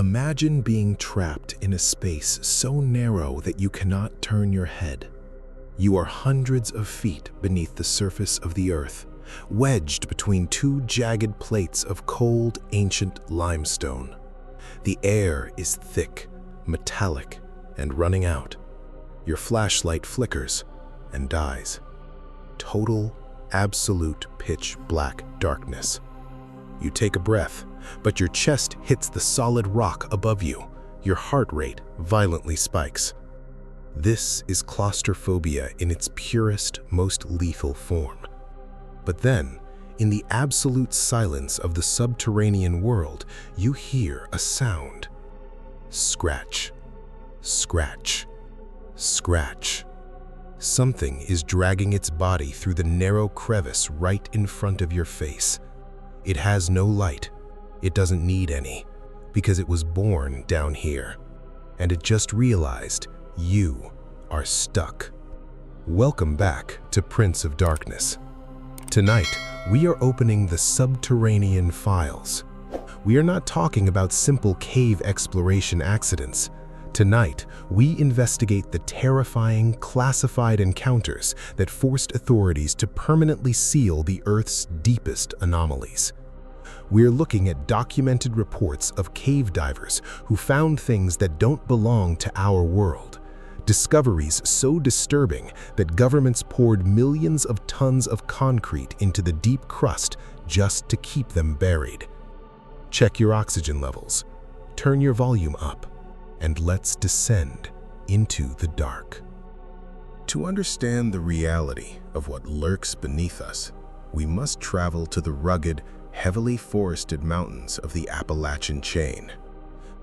Imagine being trapped in a space so narrow that you cannot turn your head. You are hundreds of feet beneath the surface of the earth, wedged between two jagged plates of cold, ancient limestone. The air is thick, metallic, and running out. Your flashlight flickers and dies. Total, absolute pitch black darkness. You take a breath, but your chest hits the solid rock above you. Your heart rate violently spikes. This is claustrophobia in its purest, most lethal form. But then, in the absolute silence of the subterranean world, you hear a sound. Scratch, scratch, scratch. Something is dragging its body through the narrow crevice right in front of your face. It has no light. It doesn't need any, because it was born down here. And it just realized you are stuck. Welcome back to Prince of Darkness. Tonight, we are opening the subterranean files. We are not talking about simple cave exploration accidents. Tonight, we investigate the terrifying, classified encounters that forced authorities to permanently seal the Earth's deepest anomalies. We're looking at documented reports of cave divers who found things that don't belong to our world. Discoveries so disturbing that governments poured millions of tons of concrete into the deep crust just to keep them buried. Check your oxygen levels, turn your volume up, and let's descend into the dark. To understand the reality of what lurks beneath us, we must travel to the rugged, heavily forested mountains of the Appalachian chain.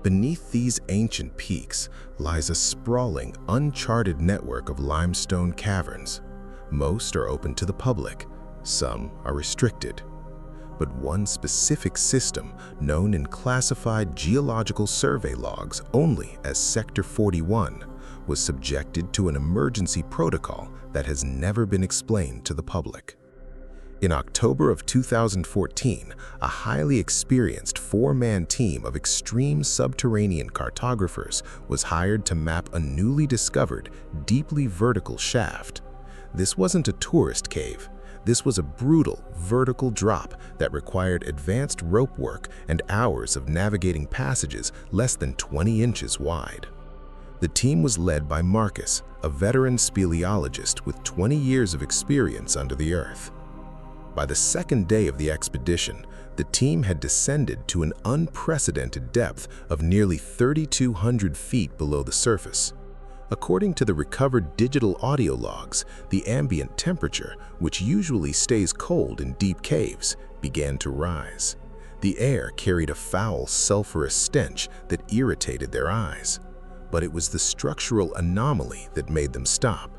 Beneath these ancient peaks lies a sprawling, uncharted network of limestone caverns. Most are open to the public, some are restricted. But one specific system, known in classified geological survey logs only as Sector 41, was subjected to an emergency protocol that has never been explained to the public. In October of 2014, a highly experienced four-man team of extreme subterranean cartographers was hired to map a newly discovered, deeply vertical shaft. This wasn't a tourist cave. This was a brutal, vertical drop that required advanced rope work and hours of navigating passages less than 20 inches wide. The team was led by Marcus, a veteran speleologist with 20 years of experience under the earth. By the second day of the expedition, the team had descended to an unprecedented depth of nearly 3,200 feet below the surface. According to the recovered digital audio logs, the ambient temperature, which usually stays cold in deep caves, began to rise. The air carried a foul, sulfurous stench that irritated their eyes. But it was the structural anomaly that made them stop.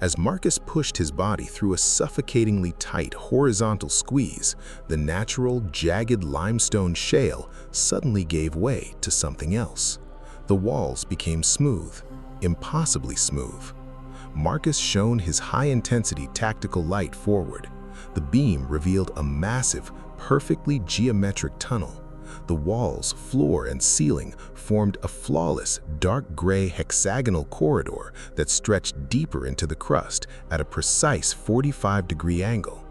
As Marcus pushed his body through a suffocatingly tight horizontal squeeze, the natural, jagged limestone shale suddenly gave way to something else. The walls became smooth, impossibly smooth. Marcus shone his high-intensity tactical light forward. The beam revealed a massive, perfectly geometric tunnel. The walls, floor, and ceiling formed a flawless, dark gray hexagonal corridor that stretched deeper into the crust at a precise 45-degree angle.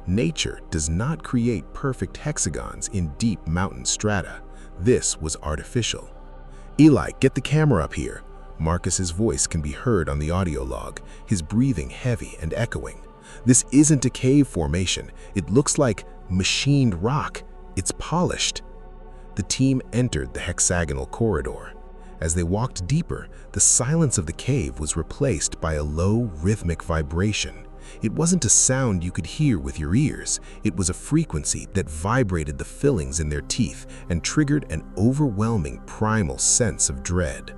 Nature does not create perfect hexagons in deep mountain strata. This was artificial. "Eli, get the camera up here." Marcus's voice can be heard on the audio log, his breathing heavy and echoing. "This isn't a cave formation. It looks like machined rock. It's polished." The team entered the hexagonal corridor. As they walked deeper, the silence of the cave was replaced by a low, rhythmic vibration. It wasn't a sound you could hear with your ears. It was a frequency that vibrated the fillings in their teeth and triggered an overwhelming primal sense of dread.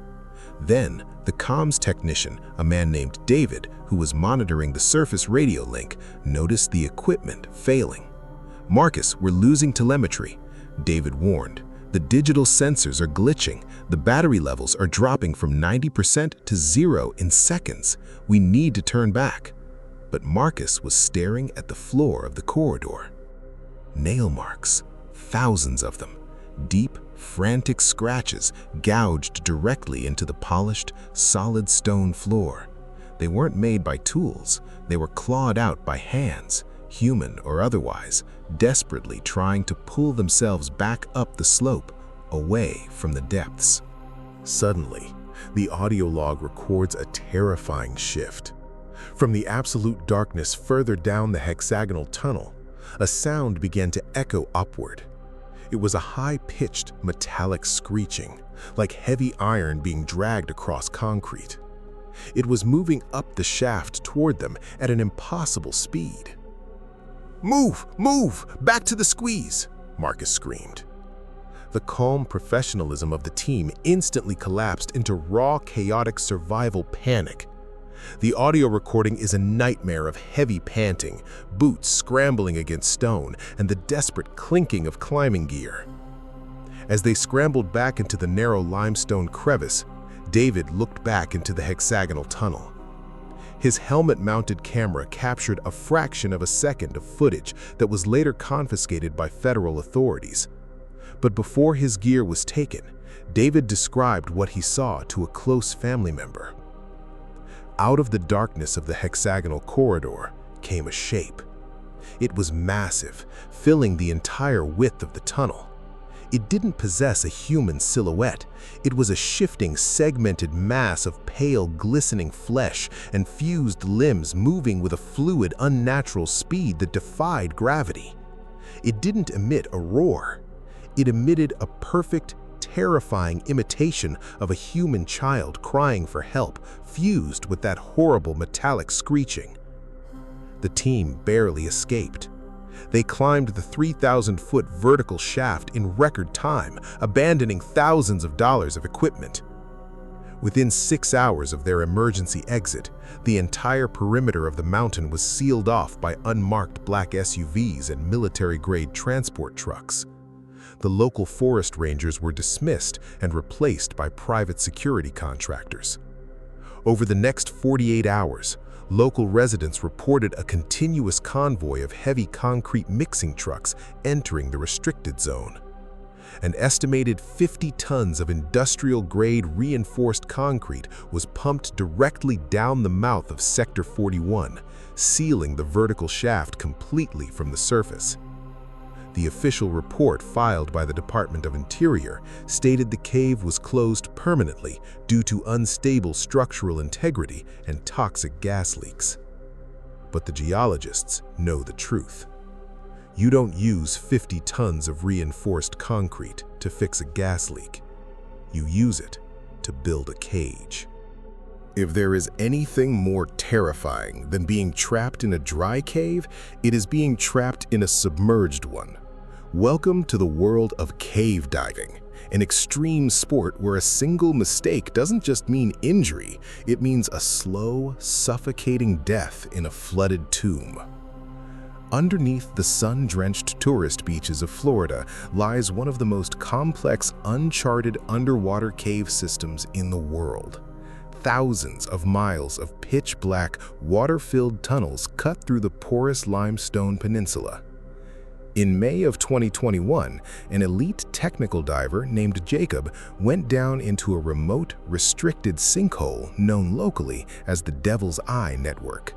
Then, the comms technician, a man named David, who was monitoring the surface radio link, noticed the equipment failing. "Marcus, we're losing telemetry," David warned. "The digital sensors are glitching. The battery levels are dropping from 90% to 0 in seconds. We need to turn back." But Marcus was staring at the floor of the corridor. Nail marks, thousands of them, deep, frantic scratches gouged directly into the polished, solid stone floor. They weren't made by tools, they were clawed out by hands, human or otherwise, desperately trying to pull themselves back up the slope, away from the depths. Suddenly, the audio log records a terrifying shift. From the absolute darkness further down the hexagonal tunnel, a sound began to echo upward. It was a high-pitched, metallic screeching, like heavy iron being dragged across concrete. It was moving up the shaft toward them at an impossible speed. "Move! Move! Back to the squeeze!" Marcus screamed. The calm professionalism of the team instantly collapsed into raw, chaotic survival panic. The audio recording is a nightmare of heavy panting, boots scrambling against stone, and the desperate clinking of climbing gear. As they scrambled back into the narrow limestone crevice, David looked back into the hexagonal tunnel. His helmet-mounted camera captured a fraction of a second of footage that was later confiscated by federal authorities. But before his gear was taken, David described what he saw to a close family member. Out of the darkness of the hexagonal corridor came a shape. It was massive, filling the entire width of the tunnel. It didn't possess a human silhouette. It was a shifting, segmented mass of pale, glistening flesh and fused limbs moving with a fluid, unnatural speed that defied gravity. It didn't emit a roar. It emitted a perfect, terrifying imitation of a human child crying for help, fused with that horrible metallic screeching. The team barely escaped. They climbed the 3,000-foot vertical shaft in record time, abandoning thousands of dollars of equipment. Within 6 hours of their emergency exit, the entire perimeter of the mountain was sealed off by unmarked black SUVs and military-grade transport trucks. The local forest rangers were dismissed and replaced by private security contractors. Over the next 48 hours, local residents reported a continuous convoy of heavy concrete mixing trucks entering the restricted zone. An estimated 50 tons of industrial-grade reinforced concrete was pumped directly down the mouth of Sector 41, sealing the vertical shaft completely from the surface. The official report filed by the Department of Interior stated the cave was closed permanently due to unstable structural integrity and toxic gas leaks. But the geologists know the truth. You don't use 50 tons of reinforced concrete to fix a gas leak. You use it to build a cage. If there is anything more terrifying than being trapped in a dry cave, it is being trapped in a submerged one. Welcome to the world of cave diving, an extreme sport where a single mistake doesn't just mean injury, it means a slow, suffocating death in a flooded tomb. Underneath the sun-drenched tourist beaches of Florida lies one of the most complex, uncharted underwater cave systems in the world. Thousands of miles of pitch-black, water-filled tunnels cut through the porous limestone peninsula. In May of 2021, an elite technical diver named Jacob went down into a remote, restricted sinkhole known locally as the Devil's Eye Network.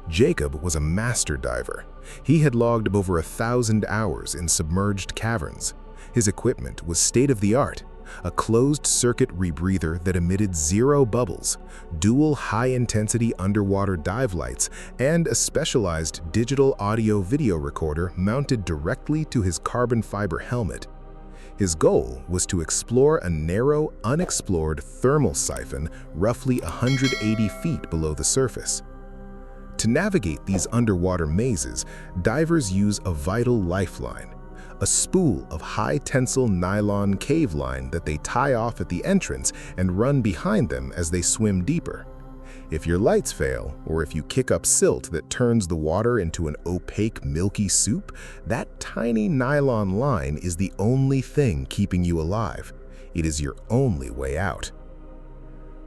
Jacob was a master diver. He had logged over 1,000 hours in submerged caverns. His equipment was state-of-the-art, a closed-circuit rebreather that emitted 0 bubbles, dual high-intensity underwater dive lights, and a specialized digital audio-video recorder mounted directly to his carbon fiber helmet. His goal was to explore a narrow, unexplored thermal siphon roughly 180 feet below the surface. To navigate these underwater mazes, divers use a vital lifeline, a spool of high-tensile nylon cave line that they tie off at the entrance and run behind them as they swim deeper. If your lights fail, or if you kick up silt that turns the water into an opaque, milky soup, that tiny nylon line is the only thing keeping you alive. It is your only way out.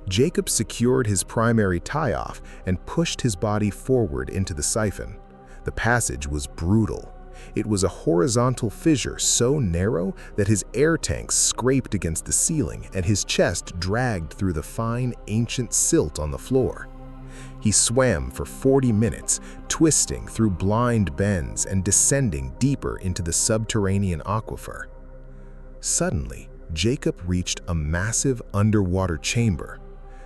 Jacob secured his primary tie-off and pushed his body forward into the siphon. The passage was brutal. It was a horizontal fissure so narrow that his air tanks scraped against the ceiling and his chest dragged through the fine, ancient silt on the floor. He swam for 40 minutes, twisting through blind bends and descending deeper into the subterranean aquifer. Suddenly, Jacob reached a massive underwater chamber.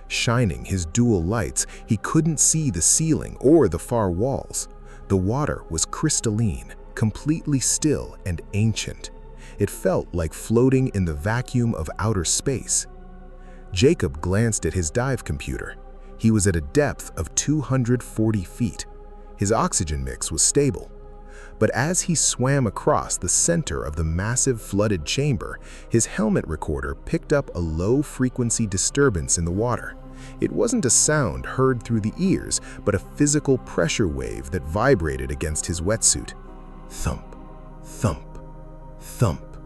Shining his dual lights, he couldn't see the ceiling or the far walls. The water was crystalline, completely still and ancient. It felt like floating in the vacuum of outer space. Jacob glanced at his dive computer. He was at a depth of 240 feet. His oxygen mix was stable. But as he swam across the center of the massive flooded chamber, his helmet recorder picked up a low-frequency disturbance in the water. It wasn't a sound heard through the ears, but a physical pressure wave that vibrated against his wetsuit. Thump, thump, thump.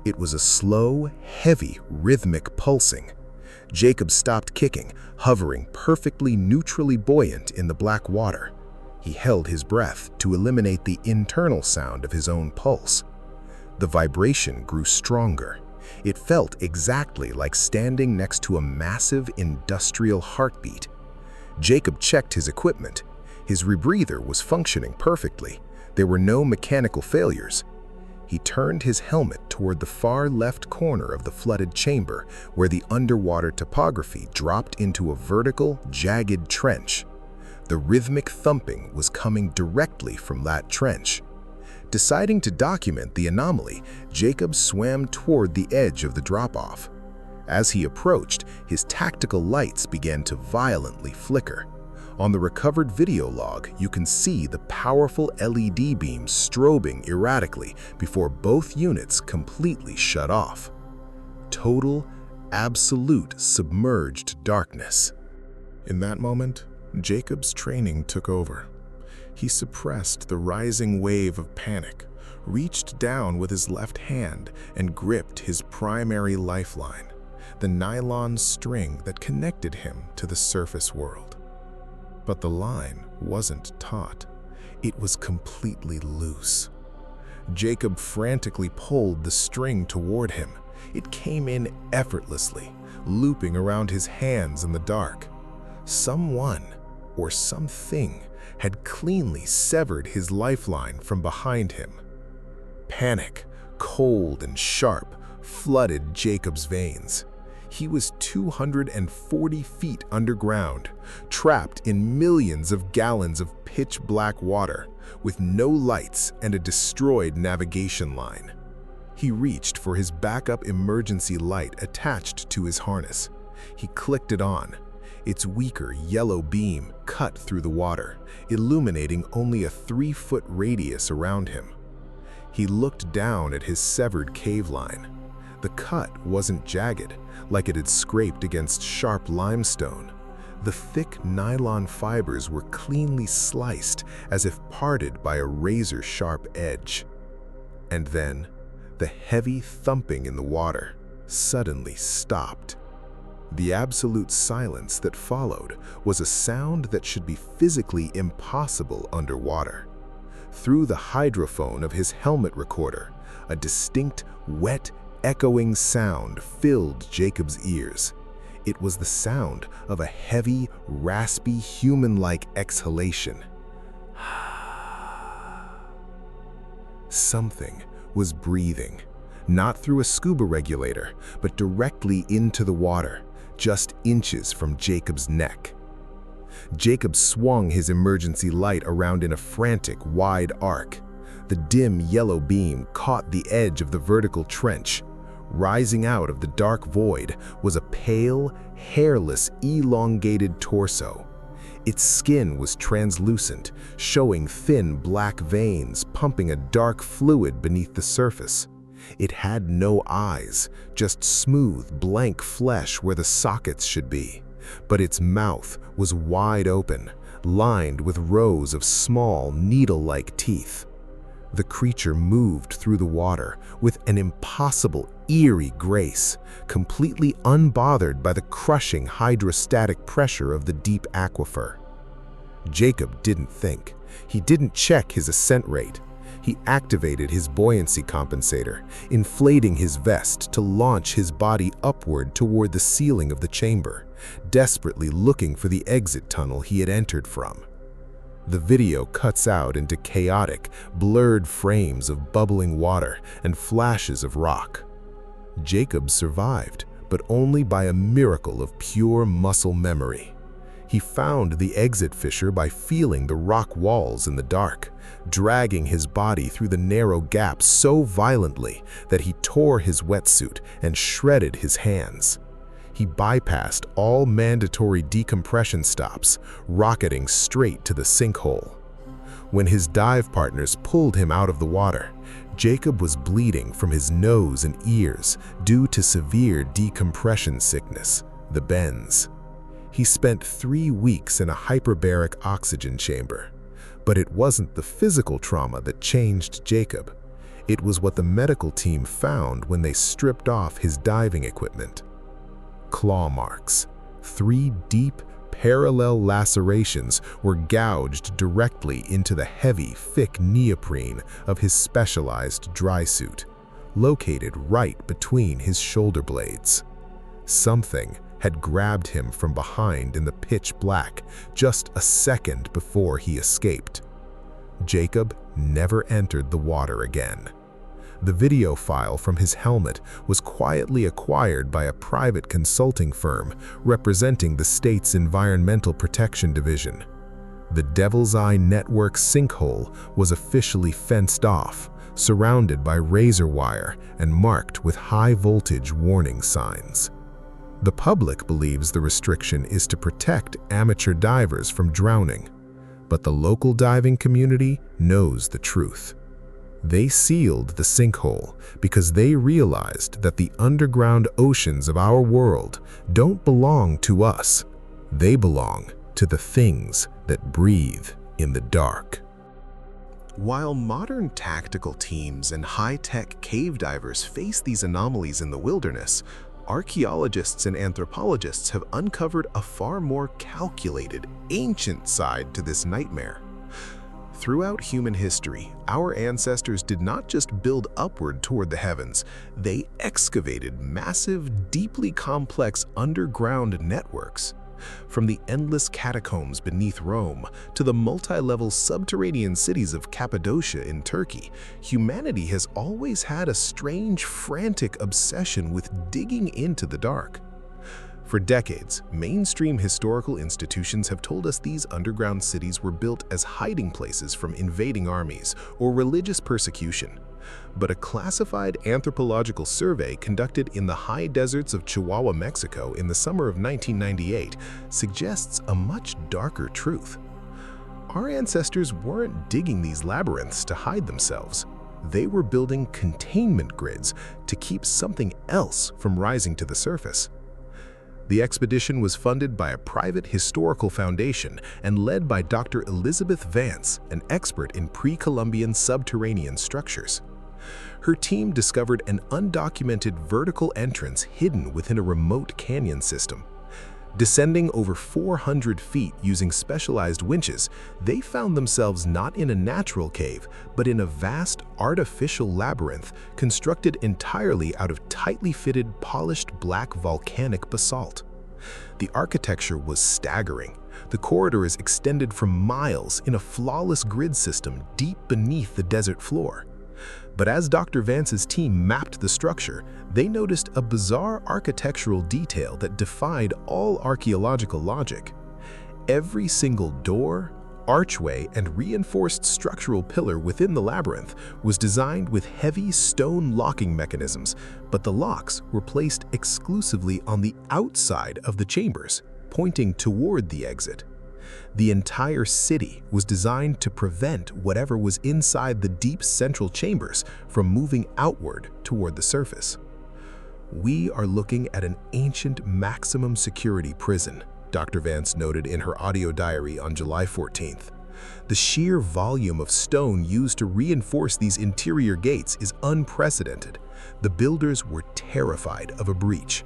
It was a slow, heavy, rhythmic pulsing. Jacob stopped kicking, hovering perfectly neutrally buoyant in the black water. He held his breath to eliminate the internal sound of his own pulse. The vibration grew stronger. It felt exactly like standing next to a massive industrial heartbeat. Jacob checked his equipment. His rebreather was functioning perfectly. There were no mechanical failures. He turned his helmet toward the far left corner of the flooded chamber, where the underwater topography dropped into a vertical, jagged trench. The rhythmic thumping was coming directly from that trench. Deciding to document the anomaly, Jacob swam toward the edge of the drop-off. As he approached, his tactical lights began to violently flicker. On the recovered video log, you can see the powerful LED beams strobing erratically before both units completely shut off. Total, absolute submerged darkness. In that moment, Jacob's training took over. He suppressed the rising wave of panic, reached down with his left hand and gripped his primary lifeline, the nylon string that connected him to the surface world. But the line wasn't taut. It was completely loose. Jacob frantically pulled the string toward him. It came in effortlessly, looping around his hands in the dark. Someone or something had cleanly severed his lifeline from behind him. Panic, cold and sharp, flooded Jacob's veins. He was 240 feet underground, trapped in millions of gallons of pitch-black water, with no lights and a destroyed navigation line. He reached for his backup emergency light attached to his harness. He clicked it on. Its weaker yellow beam cut through the water, illuminating only a 3-foot radius around him. He looked down at his severed cave line. The cut wasn't jagged, like it had scraped against sharp limestone. The thick nylon fibers were cleanly sliced, as if parted by a razor-sharp edge. And then, the heavy thumping in the water suddenly stopped. The absolute silence that followed was a sound that should be physically impossible underwater. Through the hydrophone of his helmet recorder, a distinct, wet, echoing sound filled Jacob's ears. It was the sound of a heavy, raspy, human-like exhalation. Something was breathing, not through a scuba regulator, but directly into the water, just inches from Jacob's neck. Jacob swung his emergency light around in a frantic, wide arc. The dim yellow beam caught the edge of the vertical trench. Rising out of the dark void was a pale, hairless, elongated torso. Its skin was translucent, showing thin black veins pumping a dark fluid beneath the surface. It had no eyes, just smooth, blank flesh where the sockets should be. But its mouth was wide open, lined with rows of small, needle-like teeth. The creature moved through the water with an impossible, eerie grace, completely unbothered by the crushing hydrostatic pressure of the deep aquifer. Jacob didn't think. He didn't check his ascent rate. He activated his buoyancy compensator, inflating his vest to launch his body upward toward the ceiling of the chamber, desperately looking for the exit tunnel he had entered from. The video cuts out into chaotic, blurred frames of bubbling water and flashes of rock. Jacob survived, but only by a miracle of pure muscle memory. He found the exit fissure by feeling the rock walls in the dark, dragging his body through the narrow gap so violently that he tore his wetsuit and shredded his hands. He bypassed all mandatory decompression stops, rocketing straight to the sinkhole. When his dive partners pulled him out of the water, Jacob was bleeding from his nose and ears due to severe decompression sickness, the bends. He spent 3 weeks in a hyperbaric oxygen chamber. But it wasn't the physical trauma that changed Jacob. It was what the medical team found when they stripped off his diving equipment. Claw marks. 3 deep, parallel lacerations were gouged directly into the heavy, thick neoprene of his specialized dry suit, located right between his shoulder blades. Something had grabbed him from behind in the pitch black just a second before he escaped. Jacob never entered the water again. The video file from his helmet was quietly acquired by a private consulting firm representing the state's Environmental Protection Division. The Devil's Eye Network sinkhole was officially fenced off, surrounded by razor wire and marked with high-voltage warning signs. The public believes the restriction is to protect amateur divers from drowning, but the local diving community knows the truth. They sealed the sinkhole because they realized that the underground oceans of our world don't belong to us. They belong to the things that breathe in the dark. While modern tactical teams and high-tech cave divers face these anomalies in the wilderness, archaeologists and anthropologists have uncovered a far more calculated, ancient side to this nightmare. Throughout human history, our ancestors did not just build upward toward the heavens, they excavated massive, deeply complex underground networks. From the endless catacombs beneath Rome to the multi-level subterranean cities of Cappadocia in Turkey, humanity has always had a strange, frantic obsession with digging into the dark. For decades, mainstream historical institutions have told us these underground cities were built as hiding places from invading armies or religious persecution. But a classified anthropological survey conducted in the high deserts of Chihuahua, Mexico in the summer of 1998 suggests a much darker truth. Our ancestors weren't digging these labyrinths to hide themselves. They were building containment grids to keep something else from rising to the surface. The expedition was funded by a private historical foundation and led by Dr. Elizabeth Vance, an expert in pre-Columbian subterranean structures. Her team discovered an undocumented vertical entrance hidden within a remote canyon system. Descending over 400 feet using specialized winches, they found themselves not in a natural cave, but in a vast artificial labyrinth constructed entirely out of tightly fitted, polished black volcanic basalt. The architecture was staggering. The corridors extended for miles in a flawless grid system deep beneath the desert floor. But as Dr. Vance's team mapped the structure, they noticed a bizarre architectural detail that defied all archaeological logic. Every single door, archway, and reinforced structural pillar within the labyrinth was designed with heavy stone locking mechanisms, but the locks were placed exclusively on the outside of the chambers, pointing toward the exit. The entire city was designed to prevent whatever was inside the deep central chambers from moving outward toward the surface. "We are looking at an ancient maximum security prison," Dr. Vance noted in her audio diary on July 14th. "The sheer volume of stone used to reinforce these interior gates is unprecedented. The builders were terrified of a breach."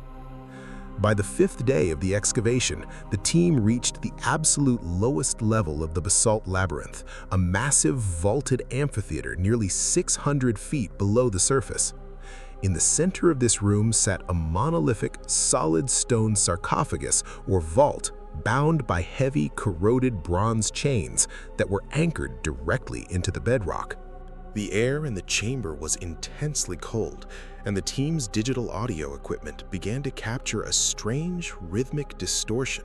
By the 5th day of the excavation, the team reached the absolute lowest level of the Basalt Labyrinth, a massive vaulted amphitheater nearly 600 feet below the surface. In the center of this room sat a monolithic, solid stone sarcophagus or vault bound by heavy, corroded bronze chains that were anchored directly into the bedrock. The air in the chamber was intensely cold, and the team's digital audio equipment began to capture a strange rhythmic distortion,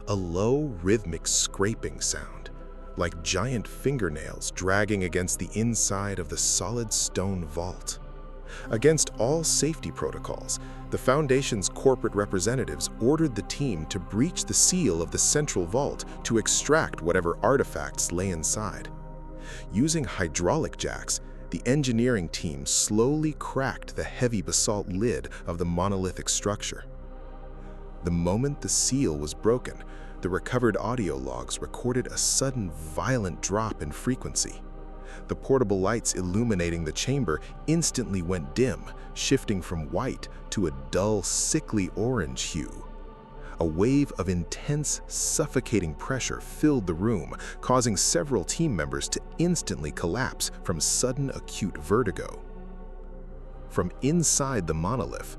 a low rhythmic scraping sound, like giant fingernails dragging against the inside of the solid stone vault. Against all safety protocols, the Foundation's corporate representatives ordered the team to breach the seal of the central vault to extract whatever artifacts lay inside. Using hydraulic jacks, the engineering team slowly cracked the heavy basalt lid of the monolithic structure. The moment the seal was broken, the recovered audio logs recorded a sudden violent drop in frequency. The portable lights illuminating the chamber instantly went dim, shifting from white to a dull, sickly orange hue. A wave of intense, suffocating pressure filled the room, causing several team members to instantly collapse from sudden acute vertigo. From inside the monolith,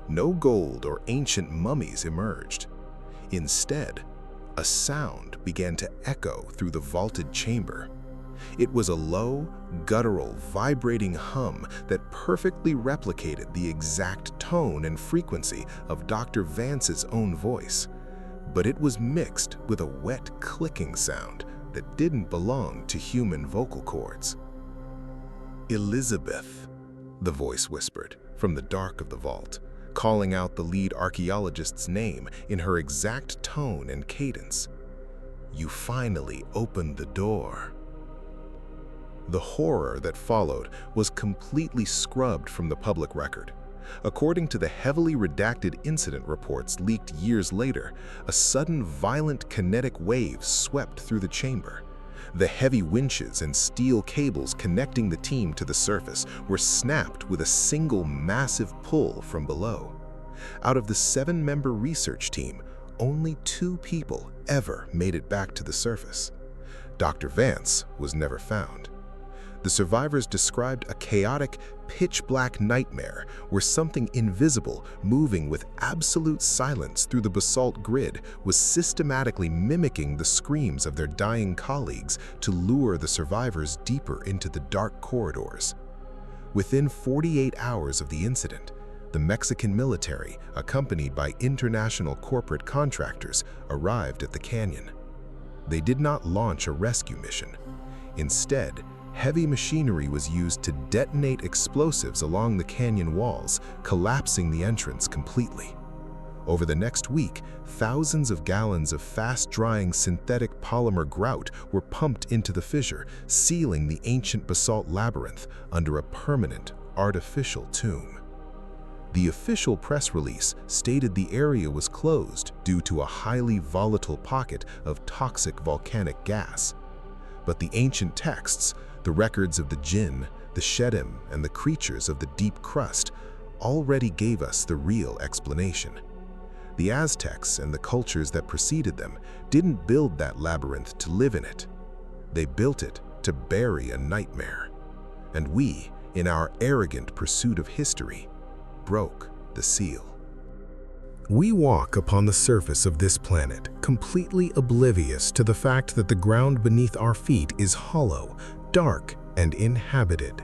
no gold or ancient mummies emerged. Instead, a sound began to echo through the vaulted chamber. It was a low, guttural, vibrating hum that perfectly replicated the exact tone and frequency of Dr. Vance's own voice, but it was mixed with a wet clicking sound that didn't belong to human vocal cords. "Elizabeth," the voice whispered from the dark of the vault, calling out the lead archaeologist's name in her exact tone and cadence. "You finally opened the door." The horror that followed was completely scrubbed from the public record. According to the heavily redacted incident reports leaked years later, a sudden violent kinetic wave swept through the chamber. The heavy winches and steel cables connecting the team to the surface were snapped with a single massive pull from below. Out of the 7-member research team, only 2 people ever made it back to the surface. Dr. Vance was never found. The survivors described a chaotic, pitch-black nightmare where something invisible, moving with absolute silence through the basalt grid, was systematically mimicking the screams of their dying colleagues to lure the survivors deeper into the dark corridors. Within 48 hours of the incident, the Mexican military, accompanied by international corporate contractors, arrived at the canyon. They did not launch a rescue mission. Instead, heavy machinery was used to detonate explosives along the canyon walls, collapsing the entrance completely. Over the next week, thousands of gallons of fast-drying synthetic polymer grout were pumped into the fissure, sealing the ancient basalt labyrinth under a permanent, artificial tomb. The official press release stated the area was closed due to a highly volatile pocket of toxic volcanic gas. But the ancient texts, the records of the jinn, the shedim, and the creatures of the deep crust already gave us the real explanation. The Aztecs and the cultures that preceded them didn't build that labyrinth to live in it. They built it to bury a nightmare. And we, in our arrogant pursuit of history, broke the seal. We walk upon the surface of this planet, completely oblivious to the fact that the ground beneath our feet is hollow, dark, and inhabited.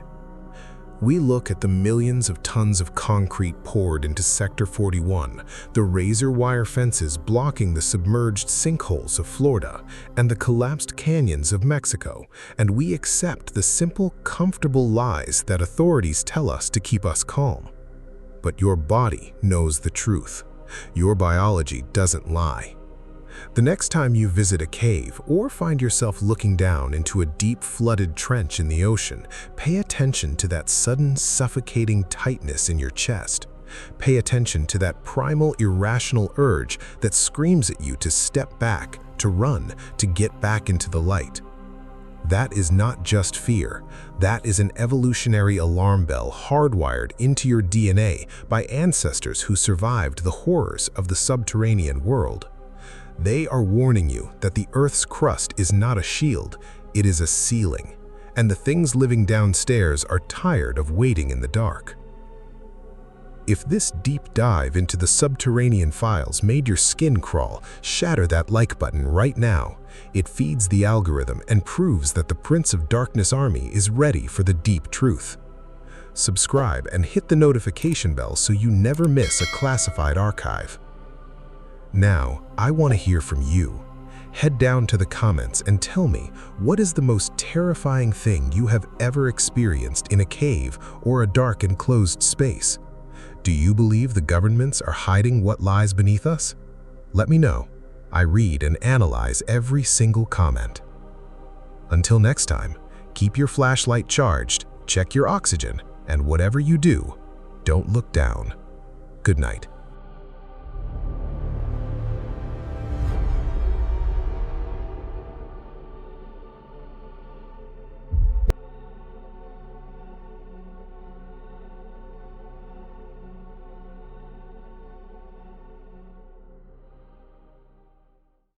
We look at the millions of tons of concrete poured into Sector 41, the razor wire fences blocking the submerged sinkholes of Florida, and the collapsed canyons of Mexico, and we accept the simple, comfortable lies that authorities tell us to keep us calm. But your body knows the truth. Your biology doesn't lie. The next time you visit a cave or find yourself looking down into a deep flooded trench in the ocean, pay attention to that sudden suffocating tightness in your chest. Pay attention to that primal irrational urge that screams at you to step back, to run, to get back into the light. That is not just fear. That is an evolutionary alarm bell hardwired into your DNA by ancestors who survived the horrors of the subterranean world. They are warning you that the Earth's crust is not a shield, it is a ceiling, and the things living downstairs are tired of waiting in the dark. If this deep dive into the subterranean files made your skin crawl, shatter that like button right now. It feeds the algorithm and proves that the Prince of Darkness army is ready for the deep truth. Subscribe and hit the notification bell so you never miss a classified archive. Now, I want to hear from you. Head down to the comments and tell me, what is the most terrifying thing you have ever experienced in a cave or a dark enclosed space? Do you believe the governments are hiding what lies beneath us? Let me know. I read and analyze every single comment. Until next time, keep your flashlight charged, check your oxygen, and whatever you do, don't look down. Good night.